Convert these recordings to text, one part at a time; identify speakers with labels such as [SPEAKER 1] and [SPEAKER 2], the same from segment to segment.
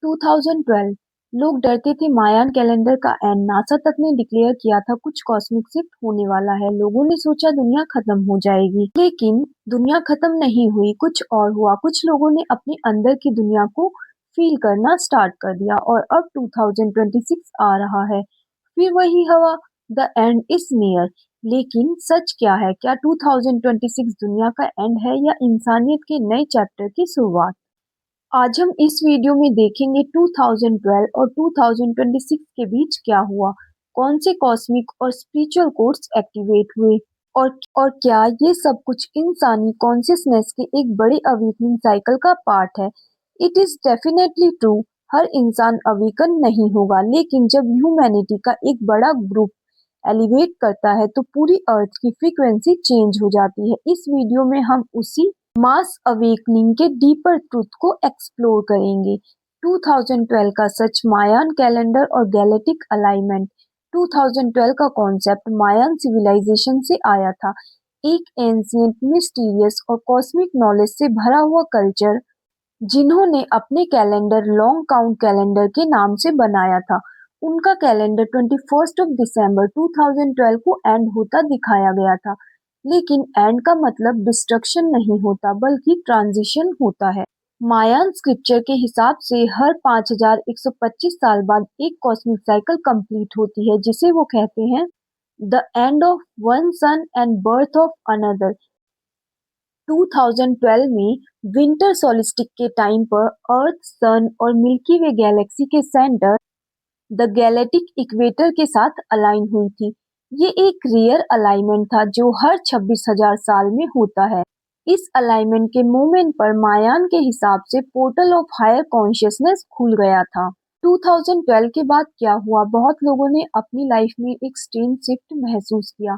[SPEAKER 1] 2012 लोग डरते थे मायान कैलेंडर का एंड नासा तक ने डिक्लेयर किया था कुछ कॉस्मिक शिफ्ट होने वाला है। लोगों ने सोचा दुनिया खत्म हो जाएगी, लेकिन दुनिया खत्म नहीं हुई, कुछ और हुआ। कुछ लोगों ने अपने अंदर की दुनिया को फील करना स्टार्ट कर दिया और अब 2026 आ रहा है। फिर वही हवा, द एंड इज नियर। लेकिन सच क्या है? क्या 2026 दुनिया का एंड है या इंसानियत के नए चैप्टर की शुरुआत? आज हम इस वीडियो में देखेंगे 2012 और 2026 के बीच क्या हुआ, कौन से कॉस्मिक और स्पिरिचुअल कोड्स एक्टिवेट हुए और क्या ये सब कुछ इंसानी कॉन्शियसनेस के एक बड़े अवेकनिंग साइकिल का पार्ट है। इट इज डेफिनेटली ट्रू, हर इंसान अवेकन नहीं होगा, लेकिन जब ह्यूमैनिटी का एक बड़ा ग्रुप एलिवेट करता है तो पूरी अर्थ की फ्रीक्वेंसी चेंज हो जाती है। इस वीडियो में हम उसी मास अवेकनिंग के डीपर ट्रूथ को एक्सप्लोर करेंगे। 2012 का सच, मायान कैलेंडर और गैलेक्टिक अलाइनमेंट। 2012 का कॉन्सेप्ट मायान सिविलाइजेशन से आया था, एक एंशिएंट, मिस्टीरियस और कॉस्मिक नॉलेज से भरा हुआ कल्चर जिन्होंने अपने कैलेंडर लॉन्ग काउंट कैलेंडर के नाम से बनाया था। उनका कैलेंडर 21 दिसंबर 2012 को एंड होता दिखाया गया था, लेकिन एंड का मतलब डिस्ट्रक्शन नहीं होता बल्कि ट्रांजिशन होता है। मायान स्क्रिप्चर के हिसाब से हर 5125 साल बाद एक कॉस्मिक साइकिल कंप्लीट होती है, जिसे वो कहते हैं the end of one sun and birth of another. 2012 में विंटर सोलिस्टिक के टाइम पर अर्थ, सन और मिल्की वे गैलेक्सी के सेंटर द गैलेक्टिक इक्वेटर के साथ अलाइन हुई थी। ये एक रेयर अलाइनमेंट था जो हर 26,000 साल में होता है। इस अलाइनमेंट के मोमेंट पर मायान के हिसाब से पोर्टल ऑफ हायर कॉन्शियसनेस खुल गया था। 2012 के बाद क्या हुआ? बहुत लोगों ने अपनी लाइफ में एक स्ट्रेंज शिफ्ट महसूस किया।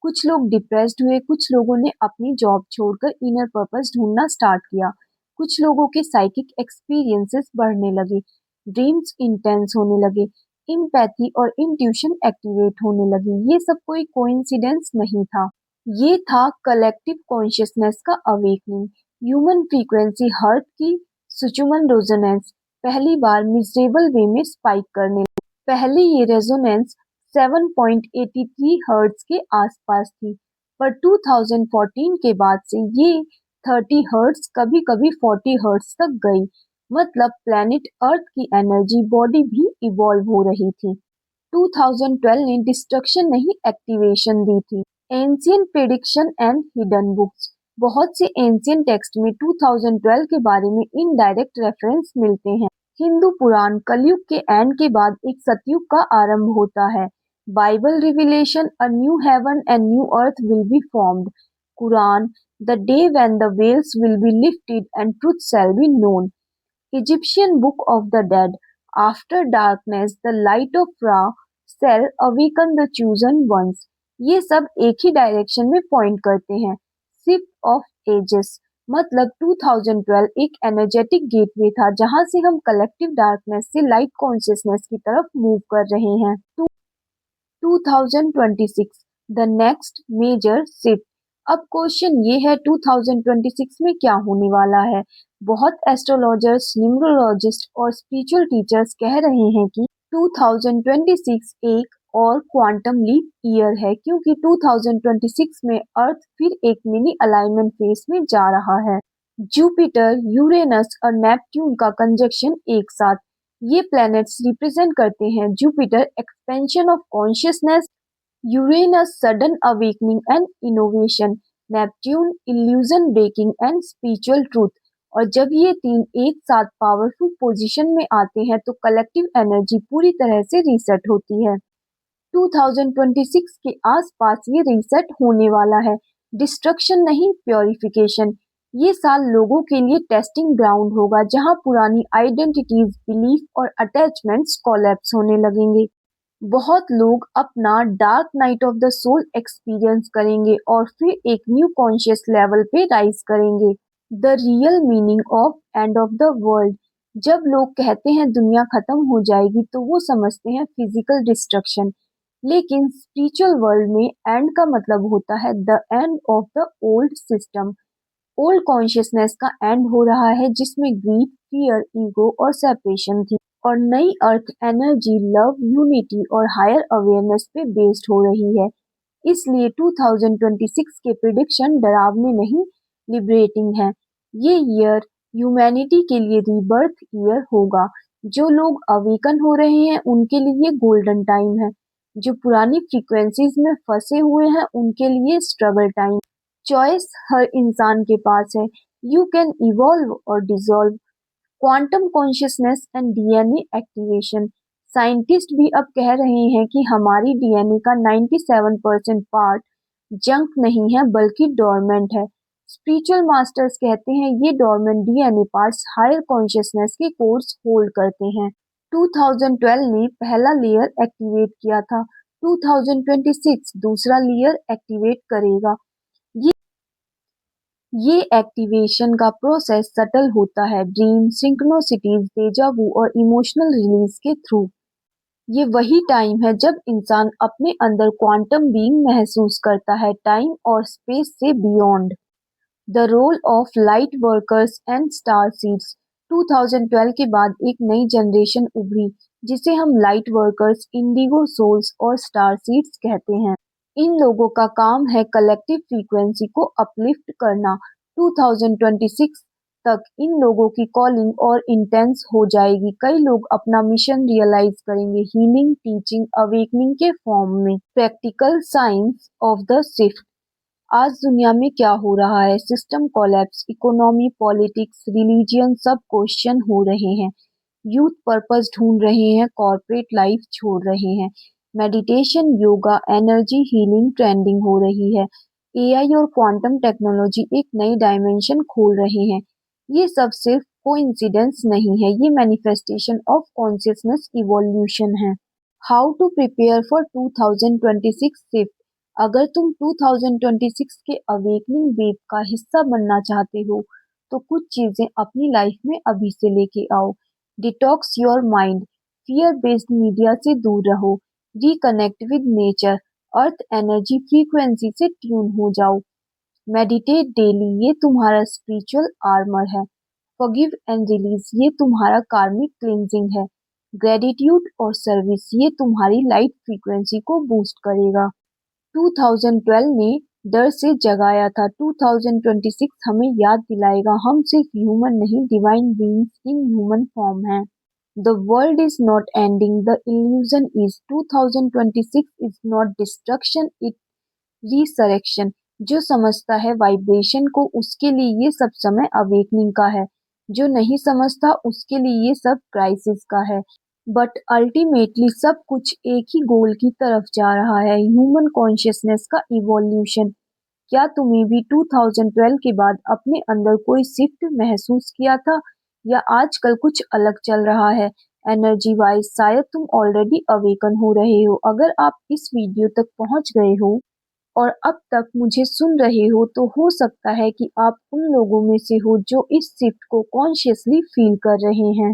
[SPEAKER 1] कुछ लोग डिप्रेस्ड हुए, कुछ लोगों ने अपनी जॉब छोड़कर इनर पर्पस ढूंढना स्टार्ट किया, कुछ लोगों के साइकिक एक्सपीरियंसेस बढ़ने लगे, ड्रीम्स इंटेंस होने लगे, एम्पैथी और इंट्यूशन एक्टिवेट होने लगी। ये सब कोई कोइंसिडेंस नहीं था, ये था कलेक्टिव कॉन्शियसनेस का अवेकनिंग। ह्यूमन फ्रीक्वेंसी हर्ट की सुचुमन रेजोनेंस पहली बार मिजरेबल वे में स्पाइक करने लगी। पहले ये रेजोनेंस 7.83 हर्ट्ज के आसपास थी, पर 2014 के बाद से ये 30 हर्ट्ज, कभी कभी 40 हर्ट्ज तक गई। मतलब प्लैनेट अर्थ की एनर्जी बॉडी भी इवॉल्व हो रही थी। 2012 ने डिस्ट्रक्शन नहीं, एक्टिवेशन दी थी। Ancient prediction and hidden books. बहुत से एंशिएंट टेक्स्ट में 2012 के बारे में इनडायरेक्ट रेफरेंस मिलते हैं। हिंदू पुराण कलयुग के एंड के बाद एक सतयुग का आरंभ होता है। Bible Revelation, a new heaven and new earth will be formed. Quran, the day when the veils will be lifted and truth shall be known. Egyptian book of the dead, after darkness the light of Ra shall awaken the chosen ones। ये सब एक ही direction में point करते हैं, shift of edges. मतलब 2012 एक energetic gateway था जहां से हम कलेक्टिव डार्कनेस से लाइट कॉन्शियसनेस की तरफ मूव कर रहे हैं। 2026 द नेक्स्ट मेजर शिफ्ट। अब क्वेश्चन ये है 2026 में क्या होने वाला है? बहुत एस्ट्रोलॉजर्स, न्यूमरोलॉजिस्ट और स्पिरिचुअल टीचर्स कह रहे हैं कि 2026 एक और क्वांटम लीप ईयर है, क्योंकि 2026 में अर्थ फिर एक मिनी अलाइनमेंट फेज में जा रहा है। जुपिटर, यूरेनस और नेपट्यून का कंजक्शन एक साथ। ये प्लैनेट्स रिप्रेजेंट करते हैं Jupiter expansion of consciousness, Uranus sudden awakening and innovation, Neptune illusion breaking and spiritual truth. और जब ये तीन एक साथ पावरफुल पोजीशन में आते हैं तो कलेक्टिव एनर्जी पूरी तरह से रीसेट होती है। 2026 के आसपास ये रीसेट होने वाला है, डिस्ट्रक्शन नहीं, प्योरिफिकेशन। ये साल लोगों के लिए टेस्टिंग ग्राउंड होगा, जहां पुरानी आइडेंटिटीज, बिलीफ और अटैचमेंट्स कोलैप्स होने लगेंगे। बहुत लोग अपना dark night of the soul experience करेंगे और फिर एक न्यू कॉन्शियस लेवल पे राइज करेंगे। The real meaning of end of the world. जब लोग कहते हैं दुनिया खत्म हो जाएगी तो वो समझते हैं फिजिकल डिस्ट्रक्शन, लेकिन स्पिरिचुअल वर्ल्ड में एंड का मतलब होता है the end of the old system. Old consciousness का एंड हो रहा है जिसमें ग्रीड, फियर, ईगो और सेपरेशन थी, और नई अर्थ एनर्जी, लव, यूनिटी और हायर अवेयरनेस पे बेस्ड हो रही है। इसलिए 2026 के प्रिडिक्शन डरावने नहीं, लिबरेटिंग है। ये ईयर ह्यूमैनिटी के लिए रीबर्थ ईयर होगा। जो लोग अवेकन हो रहे हैं उनके लिए गोल्डन टाइम है। जो पुरानी फ्रीक्वेंसीज में फंसे हुए हैं उनके लिए स्ट्रगल टाइम। चॉइस हर इंसान के पास है। यू कैन इवॉल्व और dissolve. Quantum consciousness and DNA activation. Scientist भी अब कह रहे हैं कि हमारी डीएनए का 97% पार्ट जंक नहीं है बल्कि डोरमेंट है। स्पिरिचुअल मास्टर्स कहते हैं ये dormant DNA parts higher consciousness के कोर्स होल्ड करते हैं। 2012 ने पहला लेयर एक्टिवेट किया था। 2026 दूसरा लेयर एक्टिवेट करेगा। ये ये एक्टिवेशन का प्रोसेस सटल होता है, ड्रीम, सिंक्रोनिसिटीज, डेजा वू और इमोशनल रिलीज के थ्रू। ये वही टाइम है जब इंसान अपने अंदर क्वांटम बीइंग महसूस करता है, टाइम और स्पेस से beyond. The role of light workers and star seeds. 2012 के बाद एक नई जनरेशन उभरी जिसे हम लाइट वर्कर्स, इंडिगो सोल्स और स्टार सीड्स कहते हैं। इन लोगों का काम है कलेक्टिव फ्रीक्वेंसी को अपलिफ्ट करना। 2026 तक इन लोगों की कॉलिंग और इंटेंस हो जाएगी। कई लोग अपना मिशन रियलाइज करेंगे, हीलिंग, टीचिंग, अवेकनिंग के फॉर्म में। Practical science of the shift. आज दुनिया में क्या हो रहा है? System collapse, economy, politics, religion सब क्वेश्चन हो रहे हैं। यूथ पर्पस ढूंढ रहे हैं, कॉर्पोरेट लाइफ छोड़ रहे हैं। Meditation, yoga, energy healing trending हो रही है। एआई और क्वांटम टेक्नोलॉजी एक नई डायमेंशन खोल रहे हैं। ये सब सिर्फ कोइंसिडेंस नहीं है, ये मैनिफेस्टेशन ऑफ कॉन्शियसनेस इवोल्यूशन है। How to prepare for 2026 shift. अगर तुम 2026 के अवेकनिंग वेव का हिस्सा बनना चाहते हो तो कुछ चीजें अपनी लाइफ में अभी से लेके आओ। Detox your mind. Fear based media से दूर रहो। Reconnect with nature. Earth energy frequency से ट्यून हो जाओ। मेडिटेट डेली, ये तुम्हारा स्पिरिचुअल आर्मर है। फॉरगिव एंड रिलीज, ये तुम्हारा कार्मिक क्लींजिंग है। ग्रेटिट्यूड और सर्विस, ये तुम्हारी लाइट फ्रीक्वेंसी को बूस्ट करेगा। 2012 ने डर से जगाया था। 2026 हमें याद दिलाएगा हम सिर्फ ह्यूमन नहीं, divine beings in human form हैं। The world is not ending, the illusion is. 2026 is not destruction, it resurrection. जो समझता है वाइब्रेशन को उसके लिए ये सब समय अवेकनिंग का है। जो नहीं समझता उसके लिए ये सब क्राइसिस का है। बट अल्टीमेटली सब कुछ एक ही गोल की तरफ जा रहा है, ह्यूमन कॉन्शियसनेस का इवोल्यूशन। क्या तुम्हें भी 2012 के बाद अपने अंदर कोई शिफ्ट महसूस किया था, या आजकल कुछ अलग चल रहा है? एनर्जी वाइज शायद तुम ऑलरेडी अवेकन हो रहे हो। अगर आप इस वीडियो तक पहुंच गए हो और अब तक मुझे सुन रहे हो तो हो सकता है कि आप उन लोगों में से हो जो इस शिफ्ट को कॉन्शियसली फील कर रहे हैं।